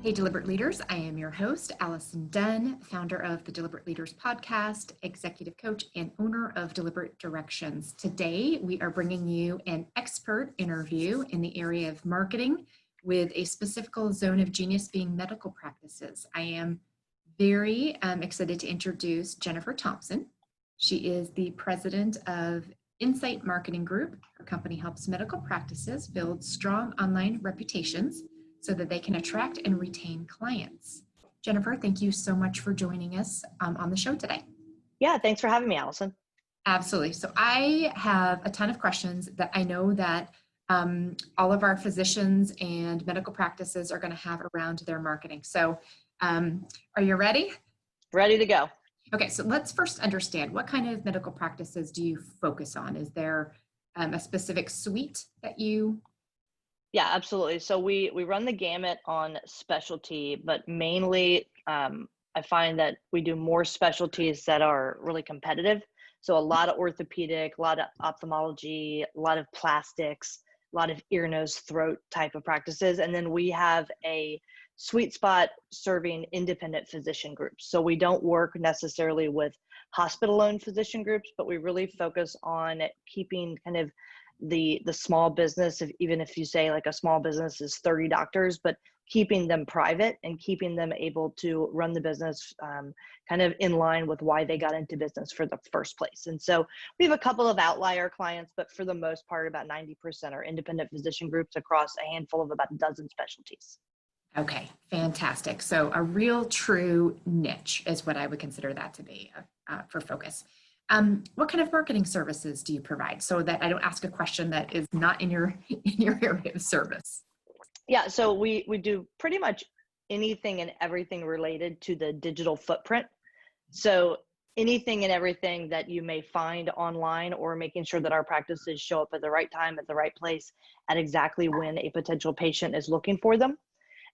Hey, Deliberate Leaders. I am your host, Allison Dunn, founder of the Deliberate Leaders podcast, executive coach, and owner of Deliberate Directions. Today, we are bringing you an expert interview in the area of marketing with a specific zone of genius being medical practices. I am very excited to introduce Jennifer Thompson. She is the president of Insight Marketing Group. Her company helps medical practices build strong online reputations so that they can attract and retain clients. Jennifer, thank you so much for joining us on the show today. Yeah, thanks for having me, Allison. Absolutely. So I have a ton of questions that I know that all of our physicians and medical practices are going to have around their marketing. So are you ready? Ready to go. Okay, so let's first understand, what kind of medical practices do you focus on? Is there a specific suite that you... Yeah, absolutely. So we run the gamut on specialty, but mainly I find that we do more specialties that are really competitive. So a lot of orthopedic, a lot of ophthalmology, a lot of plastics, a lot of ear, nose, throat type of practices. And then we have a sweet spot serving independent physician groups. So we don't work necessarily with hospital-owned physician groups, but we really focus on keeping kind of the small business, even if you say like a small business is 30 doctors, but keeping them private and keeping them able to run the business kind of in line with why they got into business for the first place. And so we have a couple of outlier clients, but for the most part, about 90% are independent physician groups across a handful of about a dozen specialties. Okay, fantastic. So a real true niche is what I would consider that to be for focus. What kind of marketing services do you provide, so that I don't ask a question that is not in your area of service? Yeah, so we do pretty much anything and everything related to the digital footprint. So anything and everything that you may find online, or making sure that our practices show up at the right time, at the right place, at exactly when a potential patient is looking for them.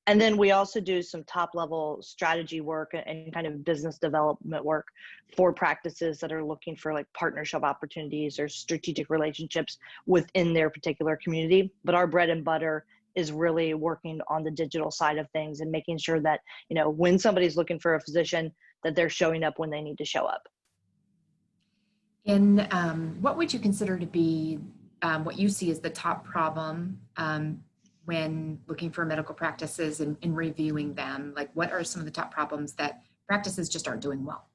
And then we also do some top level strategy work and kind of business development work for practices that are looking for like partnership opportunities or strategic relationships within their particular community. But our bread and butter is really working on the digital side of things and making sure that, you know, when somebody's looking for a physician, that they're showing up when they need to show up. And what would you consider to be what you see as the top problem when looking for medical practices and reviewing them? Like, what are some of the top problems that practices just aren't doing well?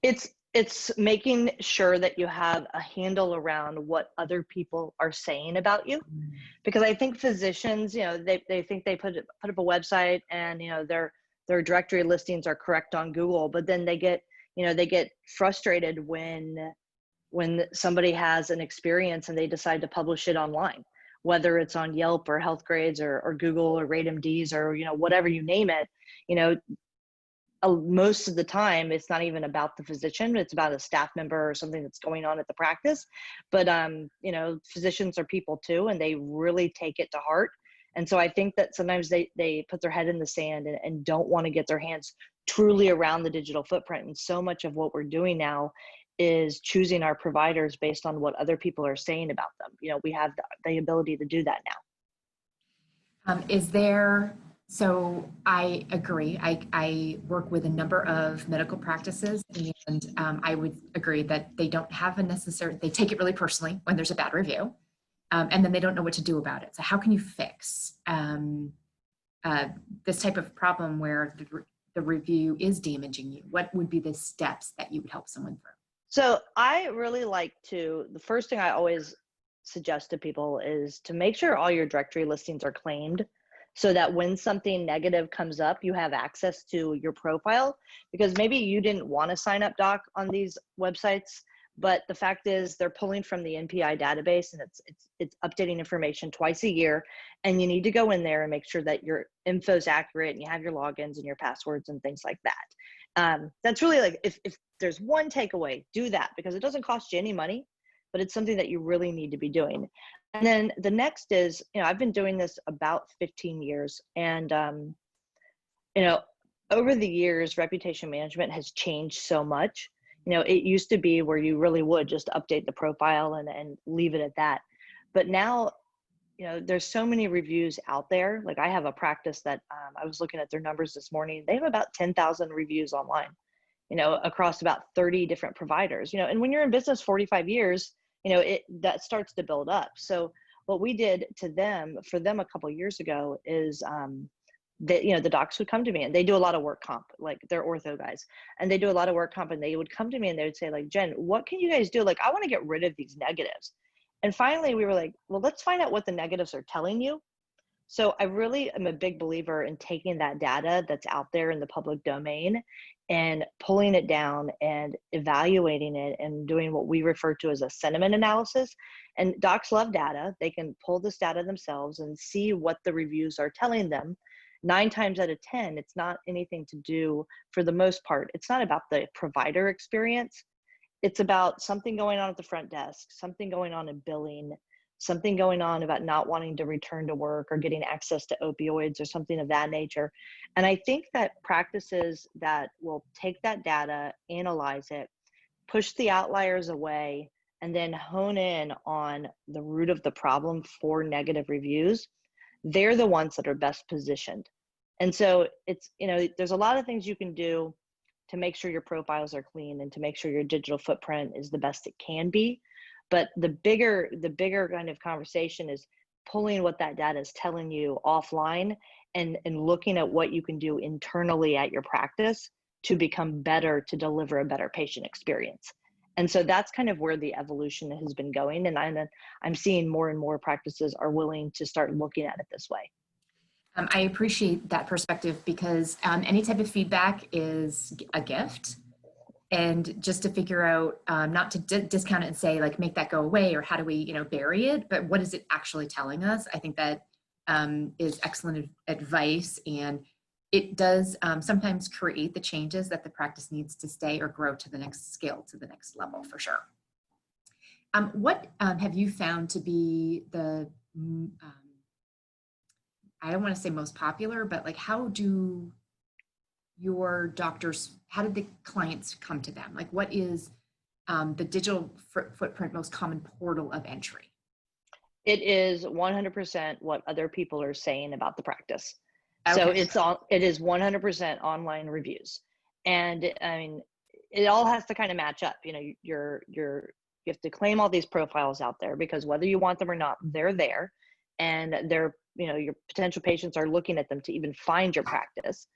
It's making sure that you have a handle around what other people are saying about you. Because I think physicians, you know, they think they put up a website and, you know, their directory listings are correct on Google, but then they get frustrated when somebody has an experience and they decide to publish it online, whether it's on Yelp or Health Grades or Google or RateMDs or, you know, whatever you name it. You know, most of the time it's not even about the physician, it's about a staff member or something that's going on at the practice. But you know, physicians are people too, and they really take it to heart. And so I think that sometimes they put their head in the sand and don't want to get their hands truly around the digital footprint. And so much of what we're doing now is choosing our providers based on what other people are saying about them. You know, we have the ability to do that now. So I agree. I work with a number of medical practices, and I would agree that they don't have they take it really personally when there's a bad review, and then they don't know what to do about it. So how can you fix this type of problem where the review is damaging you? What would be the steps that you would help someone through? So I really the first thing I always suggest to people is to make sure all your directory listings are claimed, so that when something negative comes up, you have access to your profile. Because maybe you didn't want to sign up doc on these websites, but the fact is they're pulling from the NPI database, and it's updating information twice a year, and you need to go in there and make sure that your info is accurate and you have your logins and your passwords and things like that. That's really like, if there's one takeaway, do that, because it doesn't cost you any money, but it's something that you really need to be doing. And then the next is, you know, I've been doing this about 15 years, and you know, over the years, reputation management has changed so much. You know, it used to be where you really would just update the profile and leave it at that. But now there's so many reviews out there. Like I have a practice that I was looking at their numbers this morning. They have about 10,000 reviews online, across about 30 different providers, and when you're in business 45 years, that starts to build up. So what we did for them a couple of years ago is that, the docs would come to me and they do a lot of work comp, like they're ortho guys, and they do a lot of work comp, and they would come to me and they would say like, Jen, what can you guys do? Like, I want to get rid of these negatives. And finally we were like, well, let's find out what the negatives are telling you. So I really am a big believer in taking that data that's out there in the public domain and pulling it down and evaluating it and doing what we refer to as a sentiment analysis. And docs love data. They can pull this data themselves and see what the reviews are telling them. 9 times out of 10, it's not anything to do, for the most part, it's not about the provider experience. It's about something going on at the front desk, something going on in billing, something going on about not wanting to return to work or getting access to opioids or something of that nature. And I think that practices that will take that data, analyze it, push the outliers away, and then hone in on the root of the problem for negative reviews, they're the ones that are best positioned. And so it's, there's a lot of things you can do to make sure your profiles are clean and to make sure your digital footprint is the best it can be. But the bigger kind of conversation is pulling what that data is telling you offline and looking at what you can do internally at your practice to become better, to deliver a better patient experience. And so that's kind of where the evolution has been going. And I'm seeing more and more practices are willing to start looking at it this way. I appreciate that perspective because any type of feedback is a gift. And just to figure out, not to discount it and say like, make that go away, or how do we, bury it, but what is it actually telling us? I think that is excellent advice. And it does sometimes create the changes that the practice needs to stay or grow to the next scale, to the next level, for sure. What have you found to be the, I don't want to say most popular, but like, how do your doctors, how did the clients come to them? Like, what is the digital footprint most common portal of entry? It is 100% what other people are saying about the practice. Okay. So it is 100% online reviews. And I mean, it all has to kind of match up. You have to claim all these profiles out there, because whether you want them or not, they're there, and your potential patients are looking at them to even find your practice.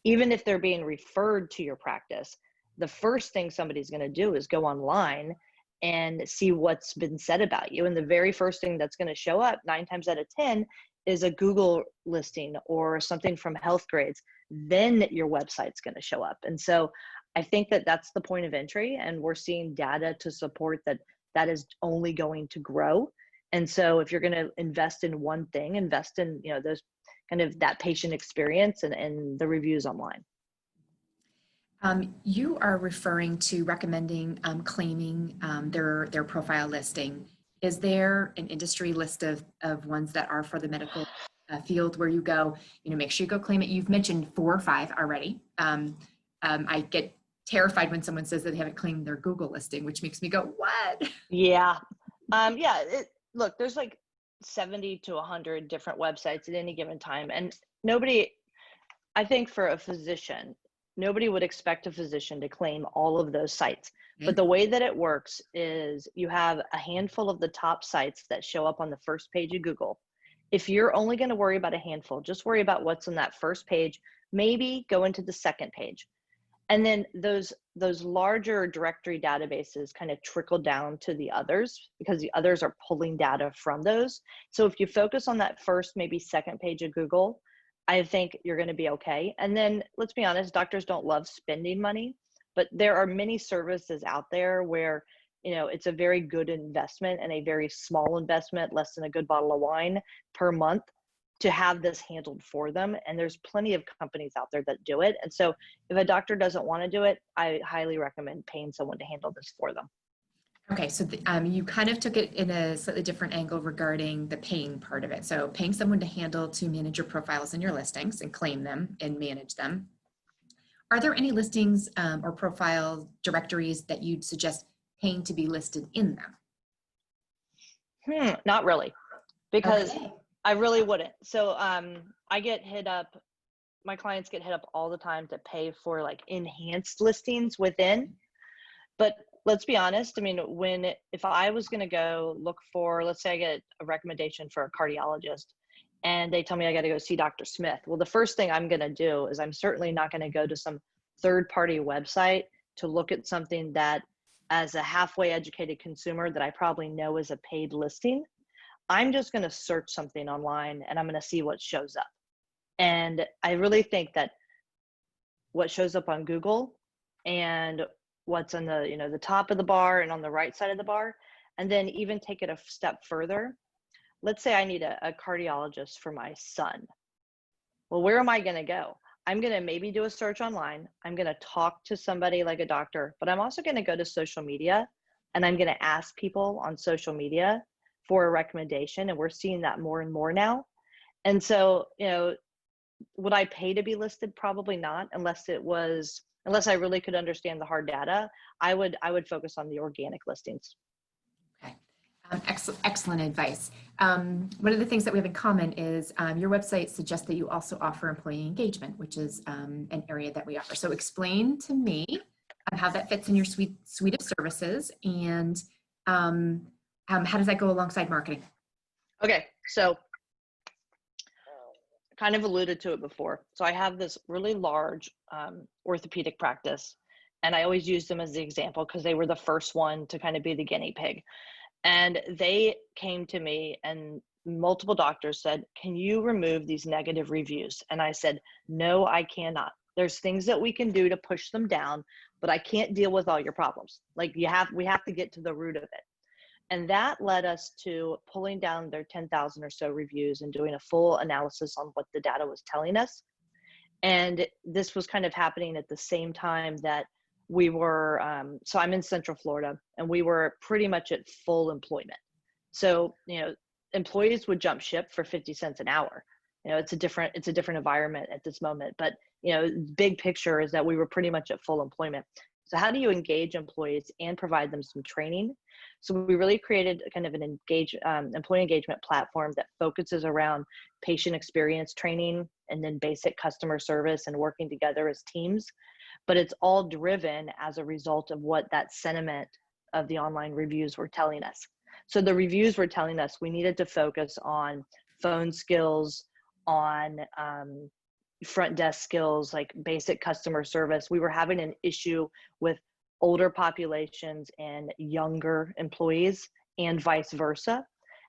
Even if they're being referred to your practice, the first thing somebody's going to do is go online and see what's been said about you. And the very first thing that's going to show up 9 times out of 10 is a Google listing or something from Health Grades. Then your website's going to show up. And so I think that that's the point of entry. And we're seeing data to support that is only going to grow. And so if you're going to invest in one thing, invest in, those kind of that patient experience and the reviews online. You are referring to recommending claiming their profile listing. Is there an industry list of ones that are for the medical field where you go, make sure you go claim it? You've mentioned 4 or 5 already. I get terrified when someone says that they haven't claimed their Google listing, which makes me go, what? Yeah. Look, there's like 70 to 100 different websites at any given time. And I think for a physician, nobody would expect a physician to claim all of those sites. Mm-hmm. But the way that it works is you have a handful of the top sites that show up on the first page of Google. If you're only going to worry about a handful, just worry about what's on that first page, maybe go into the second page. And then those larger directory databases kind of trickle down to the others, because the others are pulling data from those. So if you focus on that first, maybe second page of Google, I think you're going to be okay. And then let's be honest, doctors don't love spending money, but there are many services out there where, it's a very good investment and a very small investment, less than a good bottle of wine per month, to have this handled for them. And there's plenty of companies out there that do it. And so if a doctor doesn't want to do it, I highly recommend paying someone to handle this for them. Okay, so you kind of took it in a slightly different angle regarding the paying part of it. So paying someone to manage your profiles and your listings and claim them and manage them. Are there any listings or profile directories that you'd suggest paying to be listed in them? Not really. because Okay. I really wouldn't. So I get hit up, my clients get hit up all the time to pay for like enhanced listings within. But let's be honest, I mean, if I was going to go look for, let's say I get a recommendation for a cardiologist and they tell me I got to go see Dr. Smith. Well, the first thing I'm going to do is I'm certainly not going to go to some third-party website to look at something that, as a halfway educated consumer, that I probably know is a paid listing. I'm just going to search something online and I'm going to see what shows up. And I really think that what shows up on Google and what's on the, the top of the bar and on the right side of the bar, and then even take it a step further. Let's say I need a cardiologist for my son. Well, where am I going to go? I'm going to maybe do a search online. I'm going to talk to somebody like a doctor, but I'm also going to go to social media and I'm going to ask people on social media for a recommendation. And we're seeing that more and more now. And so, would I pay to be listed? Probably not, unless I really could understand the hard data. I would focus on the organic listings. Okay. Excellent advice. One of the things that we have in common is your website suggests that you also offer employee engagement, which is an area that we offer. So explain to me how that fits in your suite of services, and how does that go alongside marketing? Okay, so kind of alluded to it before. So I have this really large orthopedic practice, and I always use them as the example because they were the first one to kind of be the guinea pig. And they came to me and multiple doctors said, "Can you remove these negative reviews?" And I said, "No, I cannot. There's things that we can do to push them down, but I can't deal with all your problems. Like we have to get to the root of it." And that led us to pulling down their 10,000 or so reviews and doing a full analysis on what the data was telling us. And this was kind of happening at the same time that we were, so I'm in Central Florida, and we were pretty much at full employment. So, employees would jump ship for 50 cents an hour. It's a different environment at this moment, but, big picture is that we were pretty much at full employment. So how do you engage employees and provide them some training? So we really created kind of an employee engagement platform that focuses around patient experience training and then basic customer service and working together as teams. But it's all driven as a result of what that sentiment of the online reviews were telling us. So the reviews were telling us we needed to focus on phone skills, on front desk skills, like basic customer service. We were having an issue with older populations and younger employees and vice versa.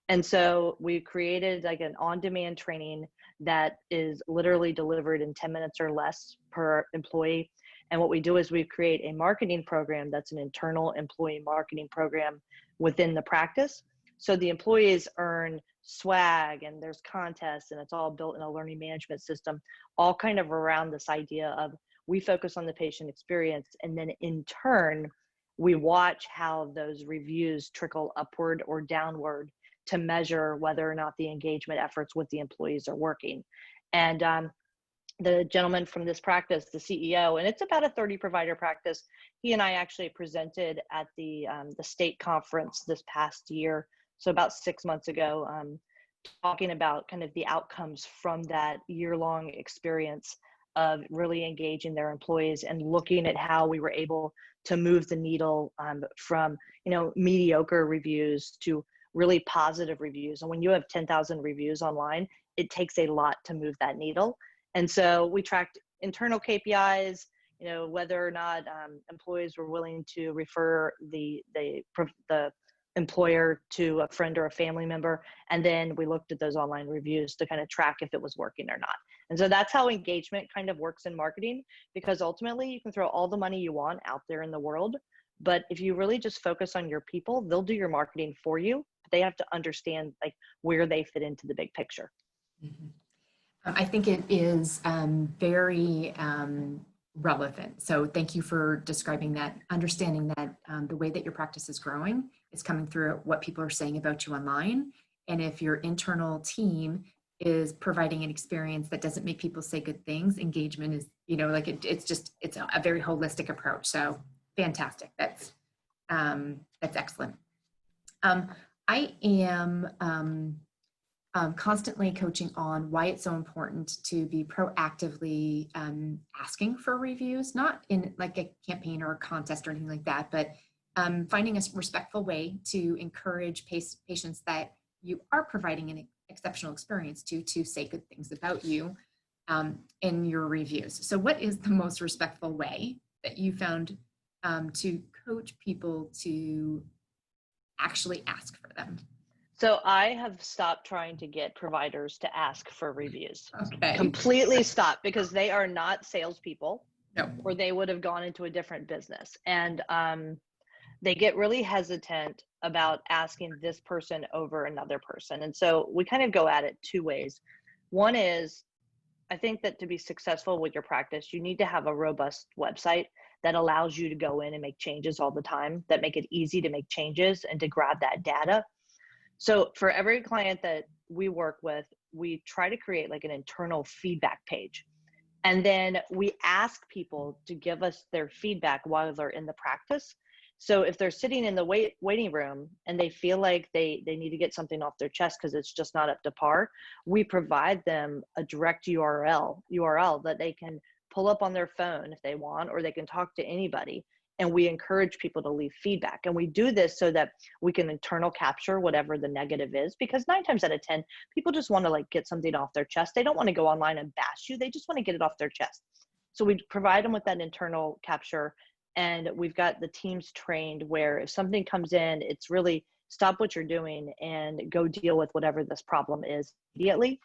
And so we created like an on-demand training that is literally delivered in 10 minutes or less per employee. And what we do is we create a marketing program that's an internal employee marketing program within the practice. So the employees earn swag and there's contests, and it's all built in a learning management system, all kind of around this idea of we focus on the patient experience. And then in turn, we watch how those reviews trickle upward or downward to measure whether or not the engagement efforts with the employees are working. And the gentleman from this practice, the CEO, and it's about a 30 provider practice, he and I actually presented at the state conference this past year. So about 6 months ago, talking about kind of the outcomes from that year-long experience of really engaging their employees and looking at how we were able to move the needle from, mediocre reviews to really positive reviews. And when you have 10,000 reviews online, it takes a lot to move that needle. And so we tracked internal KPIs, whether or not employees were willing to refer the employer to a friend or a family member. And then we looked at those online reviews to kind of track if it was working or not. And so that's how engagement kind of works in marketing, because ultimately you can throw all the money you want out there in the world. But if you really just focus on your people, they'll do your marketing for you. But they have to understand like where they fit into the big picture. Mm-hmm. I think it is very relevant. So thank you for describing that, understanding that the way that your practice is growing is coming through what people are saying about you online. And if your internal team is providing an experience that doesn't make people say good things, engagement is, it's a very holistic approach. So fantastic. That's excellent. I am constantly coaching on why it's so important to be proactively asking for reviews, not in like a campaign or a contest or anything like that, but finding a respectful way to encourage patients that you are providing an exceptional experience to say good things about you in your reviews. So what is the most respectful way that you found to coach people to actually ask for them? So I have stopped trying to get providers to ask for reviews. Okay. Completely stopped, because they are not salespeople, No. or they would have gone into a different business. And they get really hesitant about asking this person over another person. And so we kind of go at it two ways. One is, I think that to be successful with your practice, you need to have a robust website that allows you to go in and make changes all the time, that make it easy to make changes and to grab that data. So for every client that we work with, we try to create like an internal feedback page. And then we ask people to give us their feedback while they're in the practice. So if they're sitting in the waiting room and they feel like they need to get something off their chest because it's just not up to par, we provide them a direct URL that they can pull up on their phone if they want, or they can talk to anybody. And we encourage people to leave feedback. And we do this so that we can internal capture whatever the negative is, because 9 times out of 10, people just want to like get something off their chest. They don't want to go online and bash you. They just want to get it off their chest. So we provide them with that internal capture, and we've got the teams trained where if something comes in, it's really stop what you're doing and go deal with whatever this problem is immediately.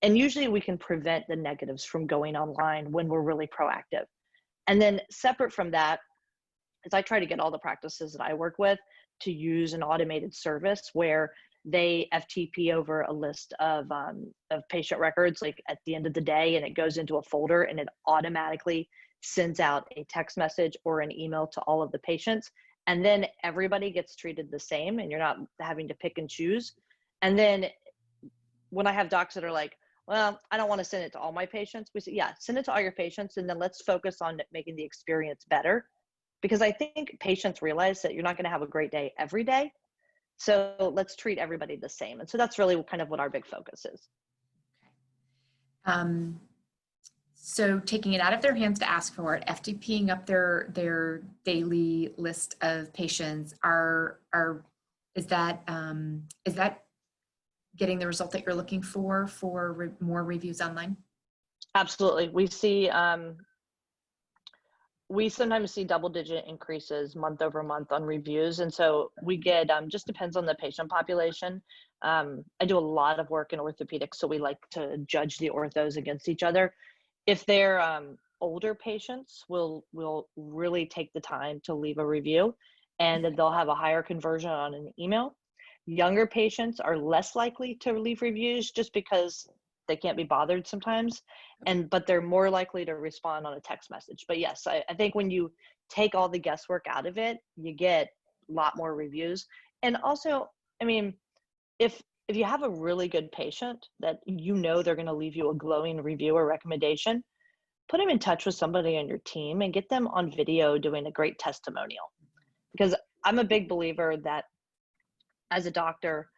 And usually we can prevent the negatives from going online when we're really proactive. And then separate from that is I try to get all the practices that I work with to use an automated service where they FTP over a list of patient records like at the end of the day, and it goes into a folder and it automatically sends out a text message or an email to all of the patients. And then everybody gets treated the same, and you're not having to pick and choose. And then when I have docs that are like, well, I don't want to send it to all my patients, we say, yeah, send it to all your patients, and then let's focus on making the experience better. Because I think patients realize that you're not going to have a great day every day. So let's treat everybody the same. And so that's really kind of what our big focus is. So taking it out of their hands to ask for it, FTPing up their daily list of patients, is that getting the result that you're looking for more reviews online? Absolutely. We sometimes see double-digit increases month over month on reviews. And so we get, just depends on the patient population. I do a lot of work in orthopedics, so we like to judge the orthos against each other. If they're older patients, will really take the time to leave a review, and they'll have a higher conversion on an email. Younger patients are less likely to leave reviews just because they can't be bothered sometimes, but they're more likely to respond on a text message. But yes, I think when you take all the guesswork out of it, you get a lot more reviews. And also, I mean, if you have a really good patient that you know they're going to leave you a glowing review or recommendation, put them in touch with somebody on your team and get them on video doing a great testimonial. Because I'm a big believer that as a doctor,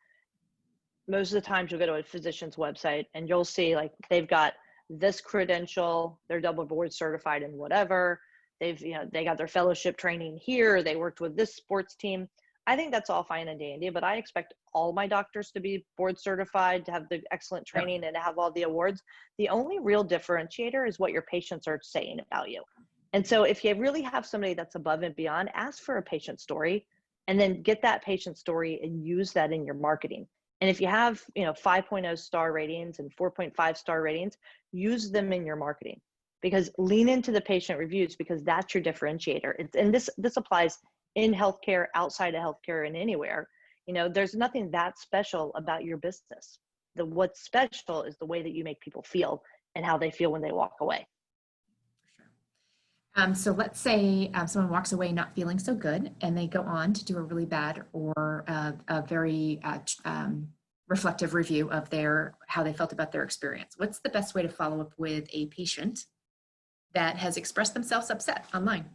most of the times you'll go to a physician's website and you'll see like they've got this credential, they're double board certified in whatever, they got their fellowship training here, they worked with this sports team. I think that's all fine and dandy, but I expect all my doctors to be board certified, to have the excellent training, and to have all the awards. The only real differentiator is what your patients are saying about you. And so if you really have somebody that's above and beyond, ask for a patient story, and then get that patient story and use that in your marketing. And if you have 5.0 star ratings and 4.5 star ratings, use them in your marketing, because lean into the patient reviews, because that's your differentiator. And this applies in healthcare, outside of healthcare, and anywhere. There's nothing that special about your business. What's special is the way that you make people feel and how they feel when they walk away. So let's say someone walks away not feeling so good, and they go on to do a really bad or a very reflective review of how they felt about their experience. What's the best way to follow up with a patient that has expressed themselves upset online?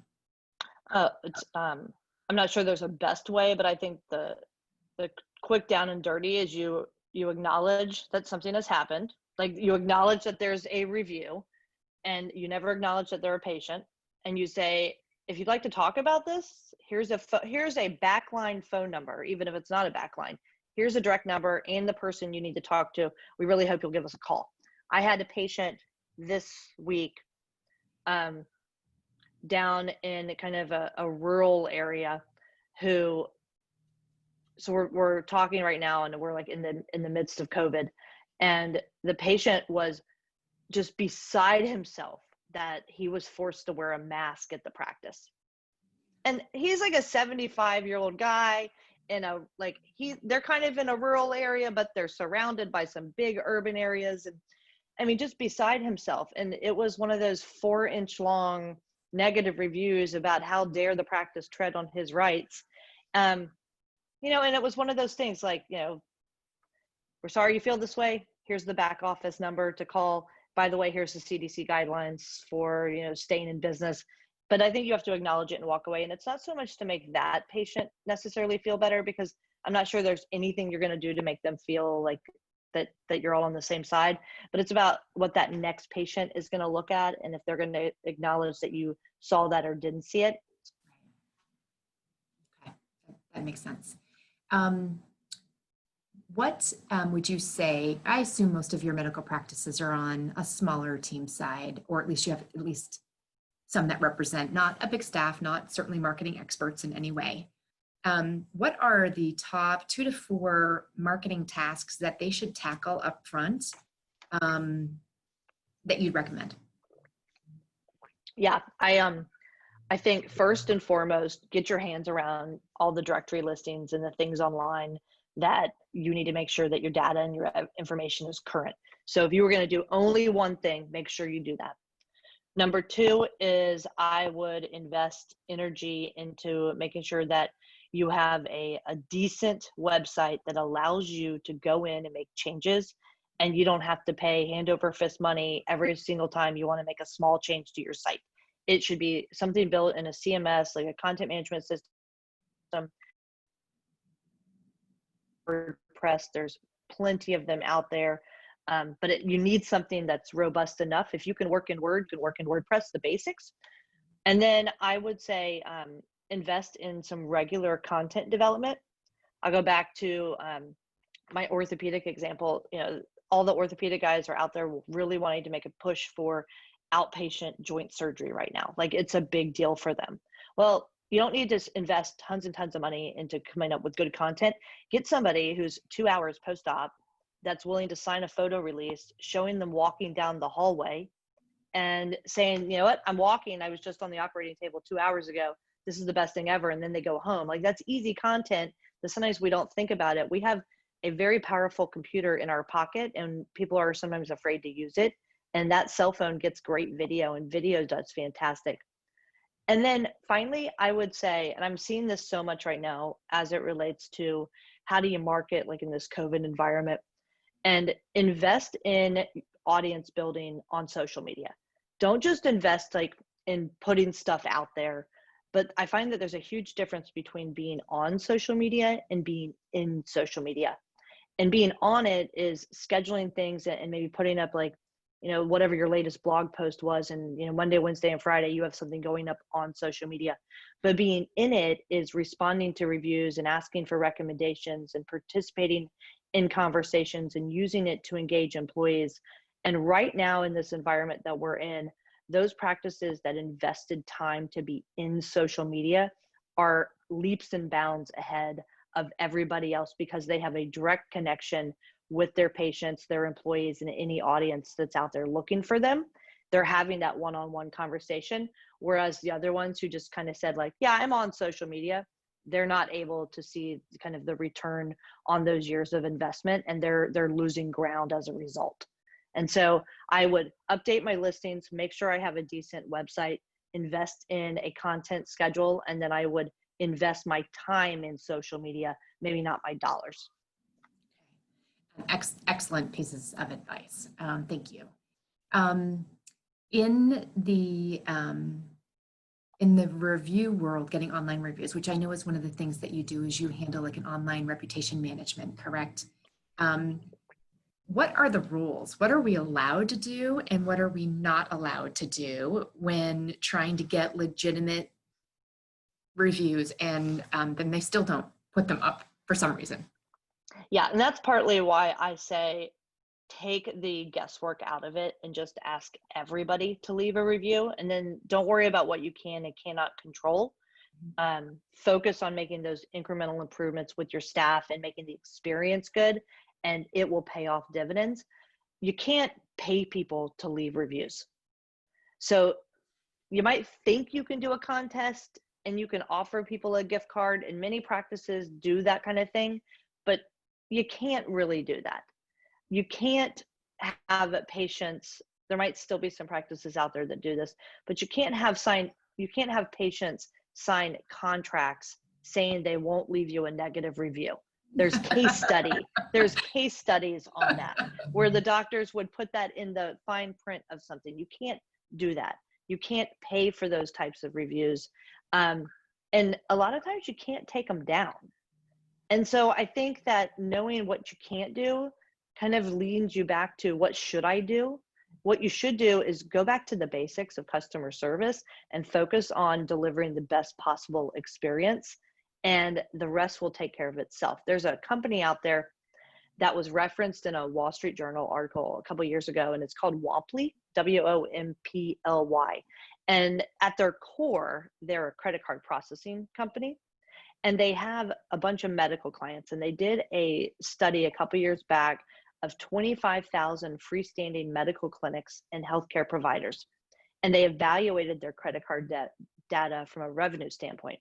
I'm not sure there's a best way, but I think the quick down and dirty is you you acknowledge that something has happened. Like you acknowledge that there's a review, and you never acknowledge that they're a patient. And you say, if you'd like to talk about this, here's a backline phone number, even if it's not a backline. Here's a direct number and the person you need to talk to. We really hope you'll give us a call. I had a patient this week down in kind of a rural area who, so we're talking right now, and we're like in the midst of COVID, and the patient was just beside himself that he was forced to wear a mask at the practice. And he's like a 75-year-old guy in a, like, they're kind of in a rural area, but they're surrounded by some big urban areas. And I mean, just beside himself. And it was one of those 4-inch long negative reviews about how dare the practice tread on his rights. You know, and it was one of those things like, you know, we're sorry you feel this way. Here's the back office number to call. By the way, here's the CDC guidelines for, you know, staying in business. But I think you have to acknowledge it and walk away. And it's not so much to make that patient necessarily feel better, because I'm not sure there's anything you're going to do to make them feel like that you're all on the same side. But it's about what that next patient is going to look at, and if they're going to acknowledge that you saw that or didn't see it. Okay, that makes sense. What would you say? I assume most of your medical practices are on a smaller team side, or at least you have at least some that represent not a big staff, not certainly marketing experts in any way. What are the top 2 to 4 marketing tasks that they should tackle up front that you'd recommend? Yeah, I think first and foremost, get your hands around all the directory listings and the things online that you need to make sure that your data and your information is current. So if you were going to do only one thing, make sure you do that. Number 2 is I would invest energy into making sure that you have a decent website that allows you to go in and make changes, and you don't have to pay hand over fist money every single time you want to make a small change to your site. It should be something built in a CMS, like a content management system. WordPress, there's plenty of them out there. But you need something that's robust enough. If you can work in Word, you can work in WordPress, the basics. And then I would say invest in some regular content development. I'll go back to my orthopedic example. You know, all the orthopedic guys are out there really wanting to make a push for outpatient joint surgery right now. Like, it's a big deal for them. Well, you don't need to invest tons and tons of money into coming up with good content. Get somebody who's 2 hours post-op that's willing to sign a photo release, showing them walking down the hallway and saying, you know what, I'm walking. I was just on the operating table 2 hours ago. This is the best thing ever. And then they go home. Like, that's easy content that sometimes we don't think about it. We have a very powerful computer in our pocket, and people are sometimes afraid to use it. And that cell phone gets great video, and video does fantastic. And then finally, I would say, and I'm seeing this so much right now as it relates to how do you market like in this COVID environment, and invest in audience building on social media. Don't just invest like in putting stuff out there, but I find that there's a huge difference between being on social media and being in social media. And being on it is scheduling things and maybe putting up like, you know, whatever your latest blog post was, and, you know, Monday, Wednesday, and Friday, you have something going up on social media. But being in it is responding to reviews and asking for recommendations and participating in conversations and using it to engage employees. And right now in this environment that we're in, those practices that invested time to be in social media are leaps and bounds ahead of everybody else, because they have a direct connection with their patients, their employees, and any audience that's out there looking for them. They're having that one-on-one conversation. Whereas the other ones who just kind of said like, yeah, I'm on social media, they're not able to see kind of the return on those years of investment, and they're losing ground as a result. And so I would update my listings, make sure I have a decent website, invest in a content schedule, and then I would invest my time in social media, maybe not my dollars. Excellent pieces of advice. Thank you. In the review world, getting online reviews, which I know is one of the things that you do, is you handle like an online reputation management, correct? What are the rules? What are we allowed to do and what are we not allowed to do when trying to get legitimate reviews and then they still don't put them up for some reason? Yeah, and that's partly why I say take the guesswork out of it and just ask everybody to leave a review, and then don't worry about what you can and cannot control. Focus on making those incremental improvements with your staff and making the experience good, and it will pay off dividends. You can't pay people to leave reviews. So you might think you can do a contest and you can offer people a gift card, and many practices do that kind of thing, but you can't really do that. You can't have patients. There might still be some practices out there that do this, but you can't have patients sign contracts saying they won't leave you a negative review. There's case studies on that where the doctors would put that in the fine print of something. You can't do that. You can't pay for those types of reviews. And a lot of times you can't take them down. And so I think that knowing what you can't do kind of leads you back to what should I do? What you should do is go back to the basics of customer service and focus on delivering the best possible experience, and the rest will take care of itself. There's a company out there that was referenced in a Wall Street Journal article a couple of years ago, and it's called Womply, WOMPLY. And at their core, they're a credit card processing company. And they have a bunch of medical clients, and they did a study a couple years back of 25,000 freestanding medical clinics and healthcare providers. And they evaluated their credit card data from a revenue standpoint.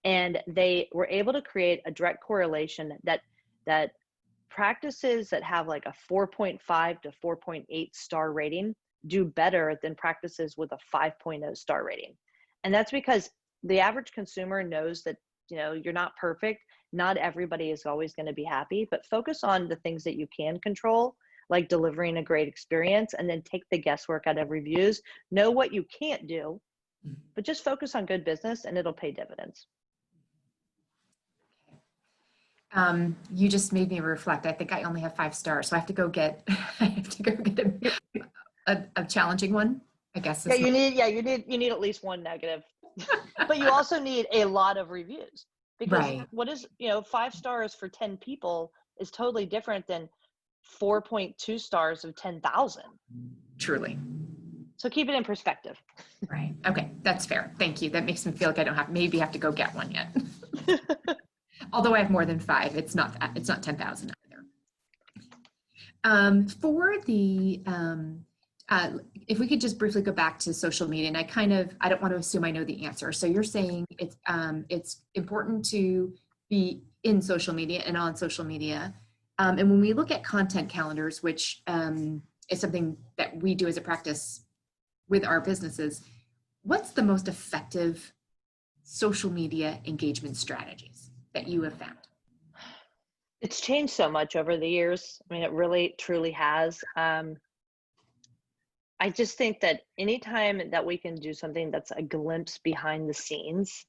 And they were able to create a direct correlation that practices that have like a 4.5 to 4.8 star rating do better than practices with a 5.0 star rating. And that's because the average consumer knows that you're not perfect. Not everybody is always going to be happy, but focus on the things that you can control, like delivering a great experience, and then take the guesswork out of reviews. Know what you can't do, but just focus on good business and it'll pay dividends. You just made me reflect. I think I only have 5 stars, so I have to go get a challenging one, I guess. Yeah, you need at least one negative. But you also need a lot of reviews, because right. what is 5 stars for 10 people is totally different than 4.2 stars of 10,000. Truly. So keep it in perspective. Right. Okay, that's fair. Thank you. That makes me feel like I don't have to go get one yet. Although I have more than 5, it's not 10,000 either. For the if we could just briefly go back to social media, and I don't want to assume I know the answer. So you're saying it's important to be in social media and on social media. And when we look at content calendars, which is something that we do as a practice with our businesses, what's the most effective social media engagement strategies that you have found? It's changed so much over the years. I mean, it really, truly has. I just think that anytime that we can do something that's a glimpse behind the scenes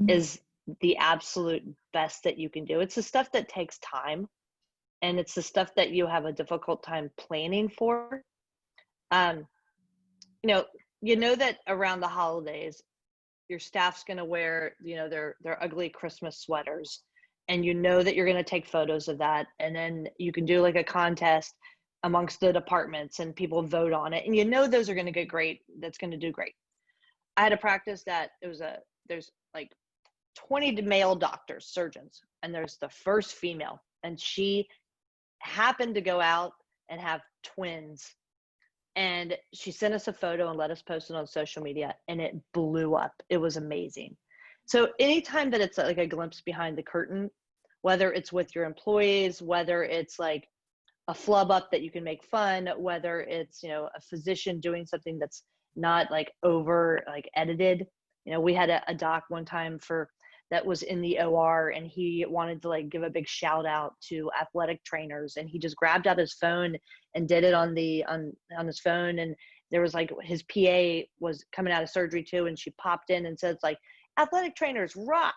is the absolute best that you can do. It's the stuff that takes time, and it's the stuff that you have a difficult time planning for. You know that around the holidays, your staff's going to wear, their ugly Christmas sweaters, and that you're going to take photos of that. And then you can do like a contest amongst the departments and people vote on it. And those are going to get great. That's going to do great. I had a practice that there's like 20 male doctors, surgeons, and there's the first female, and she happened to go out and have twins. And she sent us a photo and let us post it on social media, and it blew up. It was amazing. So anytime that it's like a glimpse behind the curtain, whether it's with your employees, whether it's like a flub up that you can make fun, whether it's, a physician doing something that's not like over like edited. We had a doc one time that was in the OR, and he wanted to like give a big shout out to athletic trainers, and he just grabbed out his phone and did it on his phone. And there was like his PA was coming out of surgery too, and she popped in and said, like, athletic trainers rock.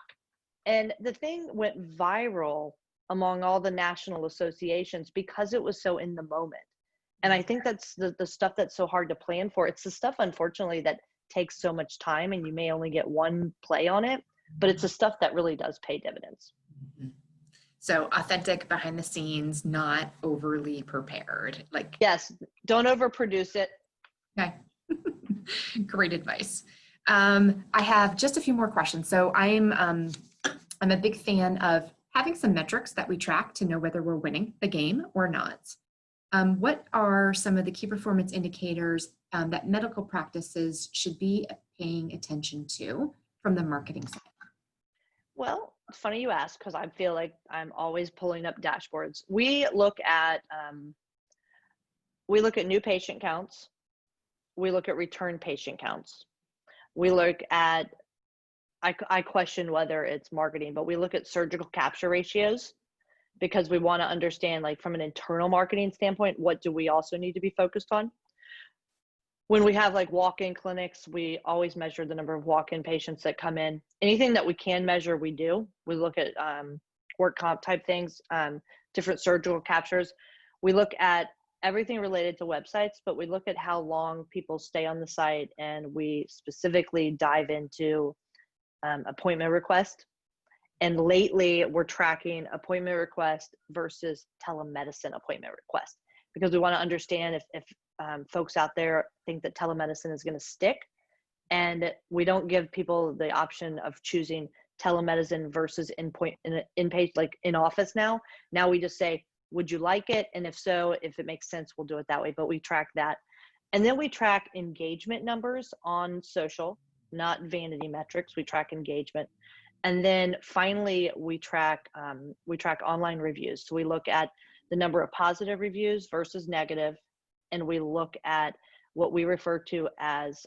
And the thing went viral among all the national associations because it was so in the moment. And I think that's the stuff that's so hard to plan for. It's the stuff, unfortunately, that takes so much time and you may only get one play on it, but it's the stuff that really does pay dividends. So authentic, behind the scenes, not overly prepared. Like, yes, don't overproduce it. Okay. Great advice. I have just a few more questions. So I'm a big fan of having some metrics that we track to know whether we're winning the game or not. What are some of the key performance indicators that medical practices should be paying attention to from the marketing side? Well, it's funny you ask because I feel like I'm always pulling up dashboards. We look at new patient counts. We look at return patient counts. We look at, I question whether it's marketing, but we look at surgical capture ratios because we want to understand, like, from an internal marketing standpoint, what do we also need to be focused on? When we have like walk-in clinics, we always measure the number of walk-in patients that come in. Anything that we can measure, we do. We look at work comp type things, different surgical captures. We look at everything related to websites, but we look at how long people stay on the site, and we specifically dive into appointment request. And lately, we're tracking appointment request versus telemedicine appointment request because we want to understand if folks out there think that telemedicine is going to stick, and we don't give people the option of choosing telemedicine versus in-patient, like in office now. Now we just say, would you like it? And if so, if it makes sense, we'll do it that way. But we track that. And then we track engagement numbers on social, not vanity metrics. We track engagement. And then finally, we track online reviews. So we look at the number of positive reviews versus negative. And we look at what we refer to as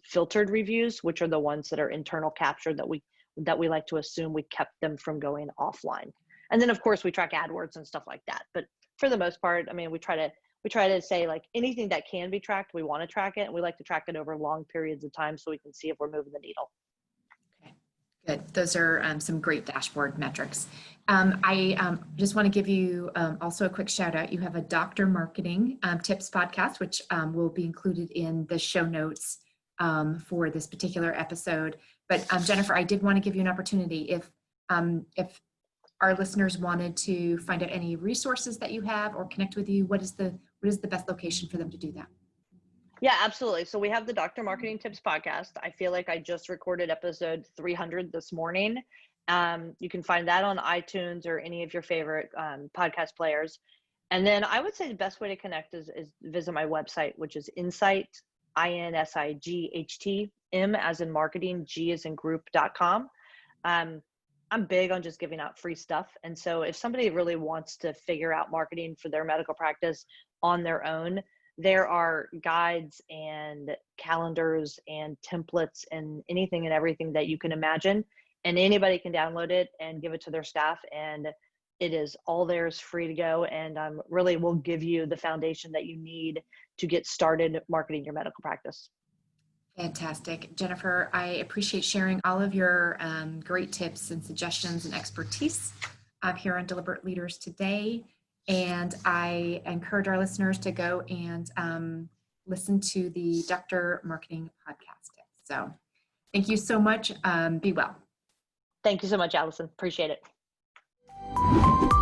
filtered reviews, which are the ones that are internal capture that we like to assume we kept them from going offline. And then of course we track AdWords and stuff like that. But for the most part, I mean, we try to say, like, anything that can be tracked, we want to track it, and we like to track it over long periods of time so we can see if we're moving the needle. Good. Those are some great dashboard metrics. I just want to give you also a quick shout out. You have a doctor marketing tips podcast, which will be included in the show notes for this particular episode. But Jennifer, I did want to give you an opportunity if our listeners wanted to find out any resources that you have or connect with you, what is the best location for them to do that? Yeah, absolutely. So we have the Doctor Marketing Tips podcast. I feel like I just recorded episode 300 this morning. You can find that on iTunes or any of your favorite podcast players. And then I would say the best way to connect is visit my website, which is Insight, INSIGHT, M as in marketing, G as in group.com. I'm big on just giving out free stuff. And so if somebody really wants to figure out marketing for their medical practice on their own, there are guides and calendars and templates and anything and everything that you can imagine. And anybody can download it and give it to their staff. And it is all theirs, free to go. And really will give you the foundation that you need to get started marketing your medical practice. Fantastic. Jennifer, I appreciate sharing all of your great tips and suggestions and expertise here on Deliberate Leaders today. And I encourage our listeners to go and listen to the Doctor Marketing podcast. So thank you so much. Be well. Thank you so much, Allison. Appreciate it.